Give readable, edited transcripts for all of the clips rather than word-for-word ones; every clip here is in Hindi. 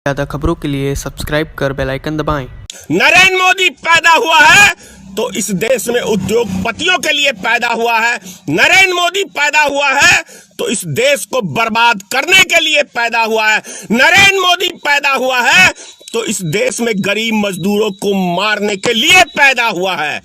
ज्यादा खबरों के लिए सब्सक्राइब कर बेल आइकन दबाएं। नरेंद्र मोदी पैदा हुआ है तो इस देश में उद्योगपतियों के लिए पैदा हुआ है। नरेंद्र मोदी पैदा हुआ है तो इस देश को बर्बाद करने के लिए पैदा हुआ है। नरेंद्र मोदी पैदा हुआ है तो इस देश में गरीब मजदूरों को मारने के लिए पैदा हुआ है।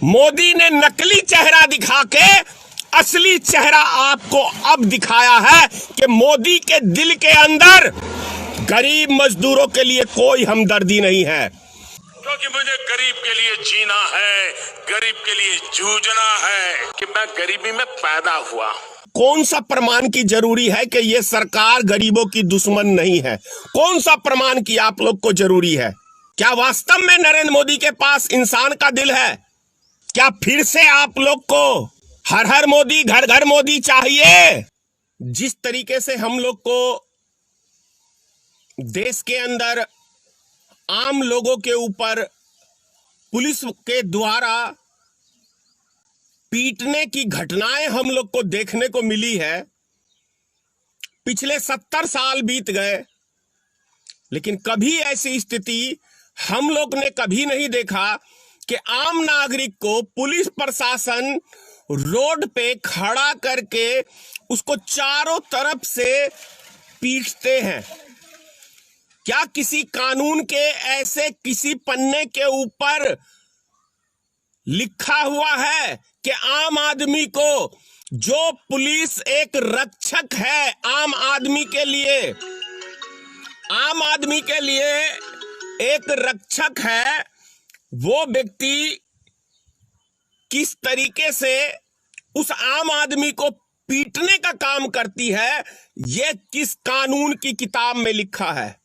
मोदी ने नकली चेहरा दिखा के असली चेहरा आपको अब दिखाया है कि मोदी के दिल के अंदर गरीब मजदूरों के लिए कोई हमदर्दी नहीं है। क्योंकि मुझे गरीब के लिए जीना है, गरीब के लिए जूझना है कि मैं गरीबी में पैदा हुआ। कौन सा प्रमाण की जरूरी है कि ये सरकार गरीबों की दुश्मन नहीं है? कौन सा प्रमाण की आप लोग को जरूरी है? क्या वास्तव में नरेंद्र मोदी के पास इंसान का दिल है? क्या फिर से आप लोग को हर हर मोदी घर घर मोदी चाहिए? जिस तरीके से हम लोग को देश के अंदर आम लोगों के ऊपर पुलिस के द्वारा पीटने की घटनाएं हम लोग को देखने को मिली है। पिछले 70 साल बीत गए, लेकिन कभी ऐसी स्थिति हम लोग ने कभी नहीं देखा कि आम नागरिक को पुलिस प्रशासन रोड पे खड़ा करके उसको चारों तरफ से पीटते हैं। क्या किसी कानून के ऐसे किसी पन्ने के ऊपर लिखा हुआ है कि आम आदमी को, जो पुलिस एक रक्षक है आम आदमी के लिए एक रक्षक है, वो व्यक्ति किस तरीके से उस आम आदमी को पीटने का काम करती है, ये किस कानून की किताब में लिखा है?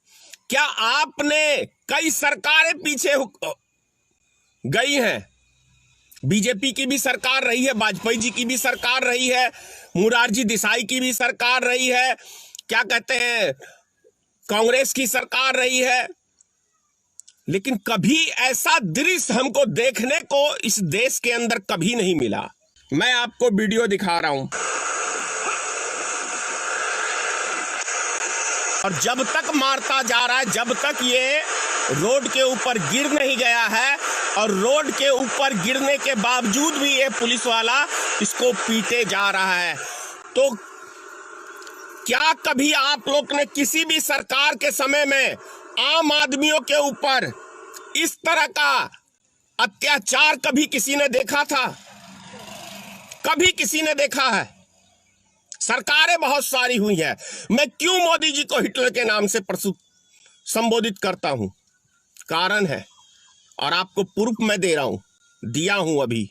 क्या आपने, कई सरकारें पीछे गई हैं, बीजेपी की भी सरकार रही है, वाजपेयी जी की भी सरकार रही है, मोरारजी देसाई की भी सरकार रही है, क्या कहते हैं, कांग्रेस की सरकार रही है, लेकिन कभी ऐसा दृश्य हमको देखने को इस देश के अंदर कभी नहीं मिला। मैं आपको वीडियो दिखा रहा हूं, और जब तक मारता जा रहा है, जब तक ये रोड के ऊपर गिर नहीं गया है, और रोड के ऊपर गिरने के बावजूद भी ये पुलिस वाला इसको पीटे जा रहा है, तो क्या कभी आप लोग ने किसी भी सरकार के समय में आम आदमियों के ऊपर इस तरह का अत्याचार कभी किसी ने देखा था? कभी किसी ने देखा है? सरकारें बहुत सारी हुई है। मैं क्यों मोदी जी को हिटलर के नाम से संबोधित करता हूं? कारण है, और आपको प्रूफ मैं दे रहा हूं, दिया हूं अभी।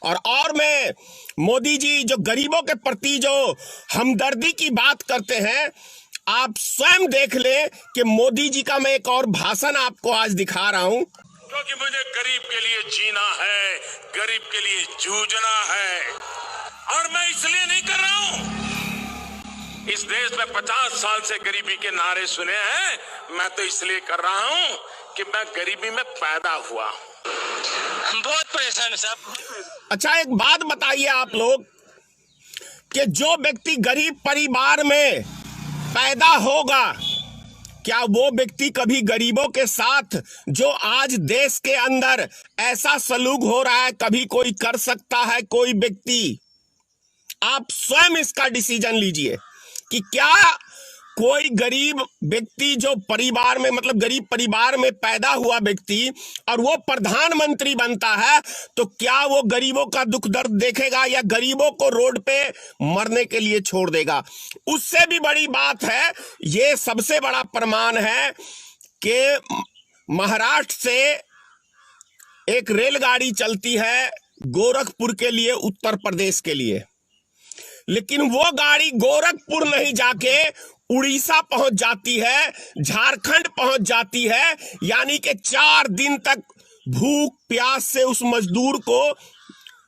और मैं, मोदी जी जो गरीबों के प्रति जो हमदर्दी की बात करते हैं, आप स्वयं देख ले कि मोदी जी का मैं एक और भाषण आपको आज दिखा रहा हूं। क्योंकि मुझे गरीब के लिए जीना है, गरीब के लिए जूझना है, और मैं इसलिए नहीं कर रहा हूं। इस देश में 50 साल से गरीबी के नारे सुने हैं, मैं तो इसलिए कर रहा हूं कि मैं गरीबी में पैदा हुआ। बहुत परेशान है साहब। अच्छा, एक बात बताइए आप लोग कि जो व्यक्ति गरीब परिवार में पैदा होगा, क्या वो व्यक्ति कभी गरीबों के साथ, जो आज देश के अंदर ऐसा सलूक हो रहा है, कभी कोई कर सकता है? कोई व्यक्ति, आप स्वयं इसका डिसीजन लीजिए कि क्या कोई गरीब व्यक्ति जो परिवार में, मतलब गरीब परिवार में पैदा हुआ व्यक्ति, और वो प्रधानमंत्री बनता है, तो क्या वो गरीबों का दुख दर्द देखेगा या गरीबों को रोड पे मरने के लिए छोड़ देगा? उससे भी बड़ी बात है, ये सबसे बड़ा प्रमाण है कि महाराष्ट्र से एक रेलगाड़ी चलती है गोरखपुर के लिए, उत्तर प्रदेश के लिए, लेकिन वो गाड़ी गोरखपुर नहीं जाके उड़ीसा पहुंच जाती है, झारखंड पहुंच जाती है, यानी कि 4 दिन तक भूख प्यास से उस मजदूर को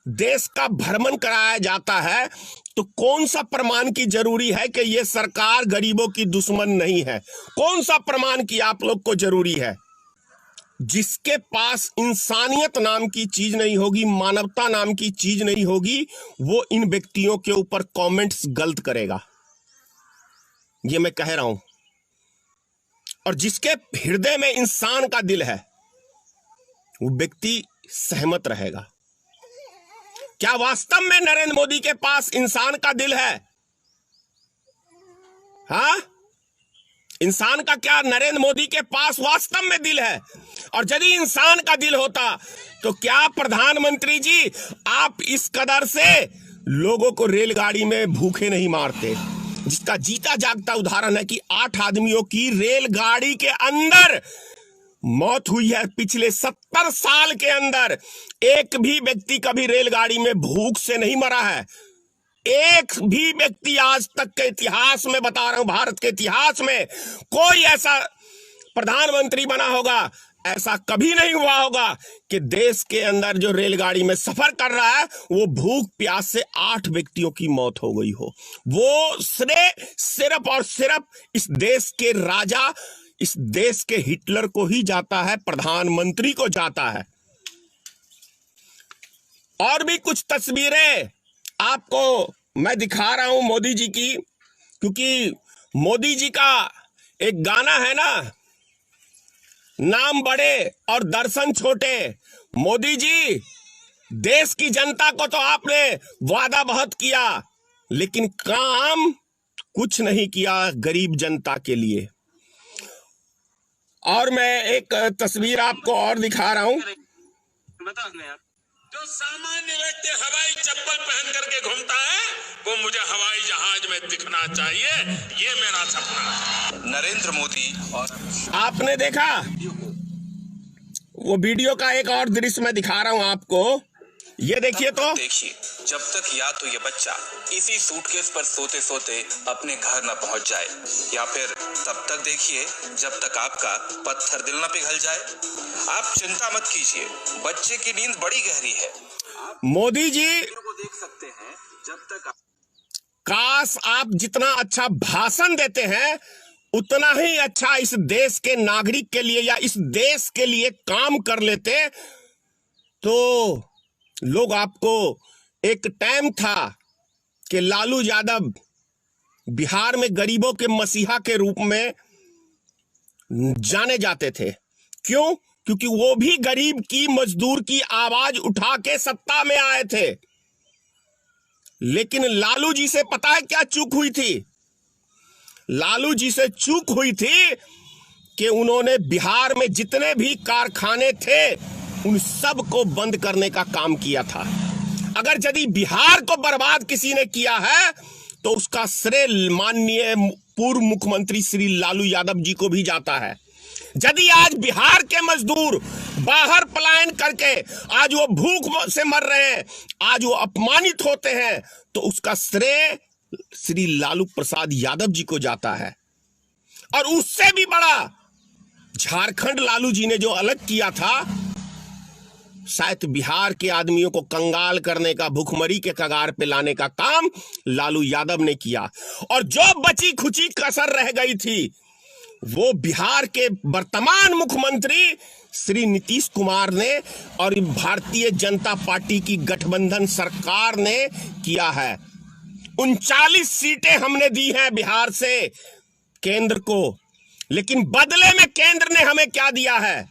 देश का भ्रमण कराया जाता है। तो कौन सा प्रमाण की जरूरी है कि ये सरकार गरीबों की दुश्मन नहीं है? कौन सा प्रमाण की आप लोग को जरूरी है? जिसके पास इंसानियत नाम की चीज नहीं होगी, मानवता नाम की चीज नहीं होगी, वो इन व्यक्तियों के ऊपर कमेंट्स गलत करेगा। ये मैं कह रहा हूं। और जिसके हृदय में इंसान का दिल है, वो व्यक्ति सहमत रहेगा। क्या वास्तव में नरेंद्र मोदी के पास इंसान का दिल है? हाँ, इंसान का क्या नरेंद्र मोदी के पास वास्तव में दिल है? और यदि इंसान का दिल होता तो क्या प्रधानमंत्री जी आप इस कदर से लोगों को रेलगाड़ी में भूखे नहीं मारते? जिसका जीता जागता उदाहरण है कि 8 आदमियों की रेलगाड़ी के अंदर मौत हुई है पिछले 70 साल के अंदर। एक भी व्यक्ति कभी रेलगाड़ी में भूख से नहीं मरा है। एक भी व्यक्ति आज तक के इतिहास में, बता रहा हूं, भारत के इतिहास में कोई ऐसा प्रधानमंत्री बना होगा, ऐसा कभी नहीं हुआ होगा कि देश के अंदर जो रेलगाड़ी में सफर कर रहा है वो भूख प्यास से 8 व्यक्तियों की मौत हो गई हो। वो श्रेय सिर्फ और सिर्फ इस देश के राजा, इस देश के हिटलर को ही जाता है, प्रधानमंत्री को जाता है। और भी कुछ तस्वीरें आपको मैं दिखा रहा हूं मोदी जी की, क्योंकि मोदी जी का एक गाना है ना, नाम बड़े और दर्शन छोटे। मोदी जी, देश की जनता को तो आपने वादा बहुत किया, लेकिन काम कुछ नहीं किया गरीब जनता के लिए। और मैं एक तस्वीर आपको और दिखा रहा हूं। जो सामान्य व्यक्ति हवाई चप्पल पहन करके घूमता है वो मुझे हवाई जहाज में दिखना चाहिए, ये मेरा सपना है। नरेंद्र मोदी और आपने देखा वो वीडियो का एक और दृश्य मैं दिखा रहा हूं आपको, ये देखिए। तो देखिए, जब तक या तो ये बच्चा इसी सूटकेस पर सोते सोते अपने घर न पहुंच जाए, या फिर तब तक देखिए जब तक आपका पत्थर दिल न पिघल जाए। आप चिंता मत कीजिए, बच्चे की नींद बड़ी गहरी है। मोदी जी को देख सकते हैं जब तक काश आप जितना अच्छा भाषण देते हैं उतना ही अच्छा इस देश के नागरिक के लिए या इस देश के लिए काम कर लेते तो लोग आपको, एक टाइम था कि लालू यादव बिहार में गरीबों के मसीहा के रूप में जाने जाते थे। क्यों? क्योंकि वो भी गरीब की, मजदूर की आवाज उठा के सत्ता में आए थे। लेकिन लालू जी से पता है क्या चूक हुई थी? लालू जी से चूक हुई थी कि उन्होंने बिहार में जितने भी कारखाने थे उन सब को बंद करने का काम किया था। अगर यदि बिहार को बर्बाद किसी ने किया है तो उसका श्रेय माननीय पूर्व मुख्यमंत्री श्री लालू यादव जी को भी जाता है। यदि आज बिहार के मजदूर बाहर पलायन करके आज वो भूख से मर रहे हैं, आज वो अपमानित होते हैं, तो उसका श्रेय श्री लालू प्रसाद यादव जी को जाता है। और उससे भी बड़ा झारखंड लालू जी ने जो अलग किया था, शायद बिहार के आदमियों को कंगाल करने का, भूखमरी के कगार पे लाने का काम लालू यादव ने किया। और जो बची खुची कसर रह गई थी वो बिहार के वर्तमान मुख्यमंत्री श्री नीतीश कुमार ने और भारतीय जनता पार्टी की गठबंधन सरकार ने किया है। 39 सीटें हमने दी हैं बिहार से केंद्र को, लेकिन बदले में केंद्र ने हमें क्या दिया है?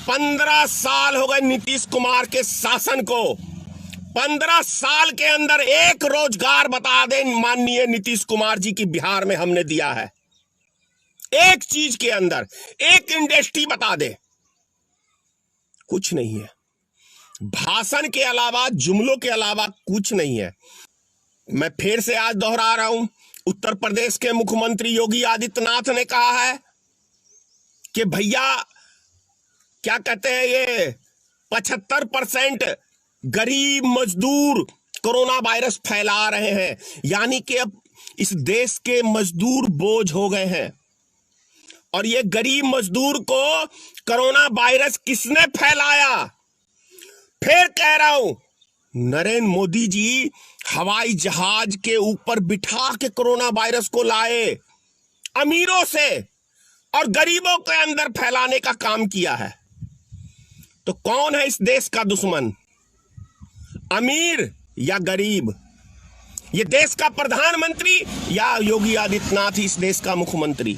15 साल हो गए नीतीश कुमार के शासन को। 15 साल के अंदर एक रोजगार बता दें माननीय नीतीश कुमार जी की बिहार में हमने दिया है। एक चीज के अंदर एक इंडस्ट्री बता दे, कुछ नहीं है। भाषण के अलावा, जुमलों के अलावा कुछ नहीं है। मैं फिर से आज दोहरा रहा हूं, उत्तर प्रदेश के मुख्यमंत्री योगी आदित्यनाथ ने कहा है कि भैया क्या कहते हैं, ये 75% गरीब मजदूर कोरोना वायरस फैला रहे हैं। यानी कि अब इस देश के मजदूर बोझ हो गए हैं। और ये गरीब मजदूर को कोरोना वायरस किसने फैलाया? फिर कह रहा हूं, नरेंद्र मोदी जी हवाई जहाज के ऊपर बिठा के कोरोना वायरस को लाए, अमीरों से और गरीबों के अंदर फैलाने का काम किया है। तो कौन है इस देश का दुश्मन, अमीर या गरीब? ये देश का प्रधानमंत्री या योगी आदित्यनाथ ही इस देश का मुख्यमंत्री?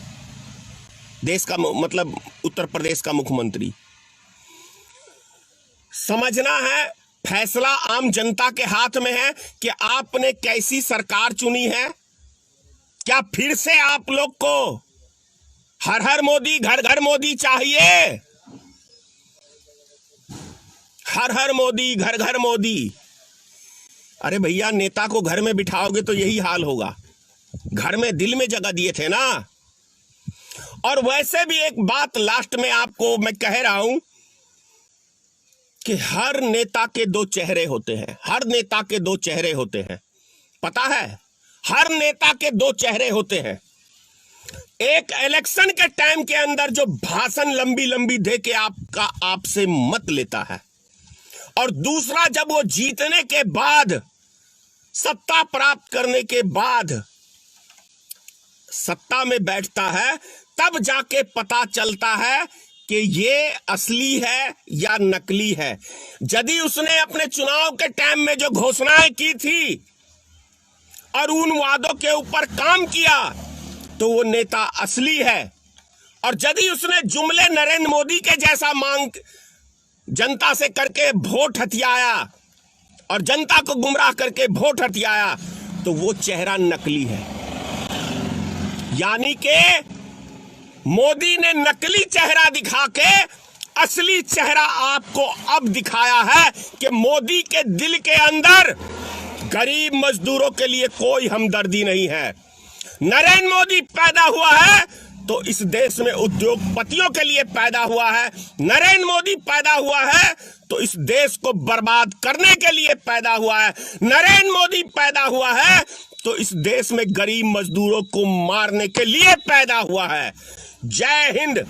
देश का मतलब उत्तर प्रदेश का मुख्यमंत्री। समझना है, फैसला आम जनता के हाथ में है कि आपने कैसी सरकार चुनी है। क्या फिर से आप लोग को हर हर मोदी घर घर मोदी चाहिए? हर हर मोदी घर घर मोदी। अरे भैया, नेता को घर में बिठाओगे तो यही हाल होगा। घर में दिल में जगह दिए थे ना। और वैसे भी एक बात लास्ट में आपको मैं कह रहा हूं कि हर नेता के दो चेहरे होते हैं। हर नेता के दो चेहरे होते हैं, पता है? हर नेता के दो चेहरे होते हैं। एक इलेक्शन के टाइम के अंदर जो भाषण लंबी लंबी दे के आपसे मत लेता है, और दूसरा जब वो जीतने के बाद, सत्ता प्राप्त करने के बाद सत्ता में बैठता है, तब जाके पता चलता है कि ये असली है या नकली है। यदि उसने अपने चुनाव के टाइम में जो घोषणाएं की थी और उन वादों के ऊपर काम किया तो वो नेता असली है। और यदि उसने जुमले नरेंद्र मोदी के जैसा मांग जनता से करके वोट हथियाया और जनता को गुमराह करके वोट हथियाया तो वो चेहरा नकली है। यानी कि मोदी ने नकली चेहरा दिखा के असली चेहरा आपको अब दिखाया है कि मोदी के दिल के अंदर गरीब मजदूरों के लिए कोई हमदर्दी नहीं है। नरेंद्र मोदी पैदा हुआ है तो इस देश में उद्योगपतियों के लिए पैदा हुआ है। नरेंद्र मोदी पैदा हुआ है तो इस देश को बर्बाद करने के लिए पैदा हुआ है। नरेंद्र मोदी पैदा हुआ है तो इस देश में गरीब मजदूरों को मारने के लिए पैदा हुआ है। जय हिंद।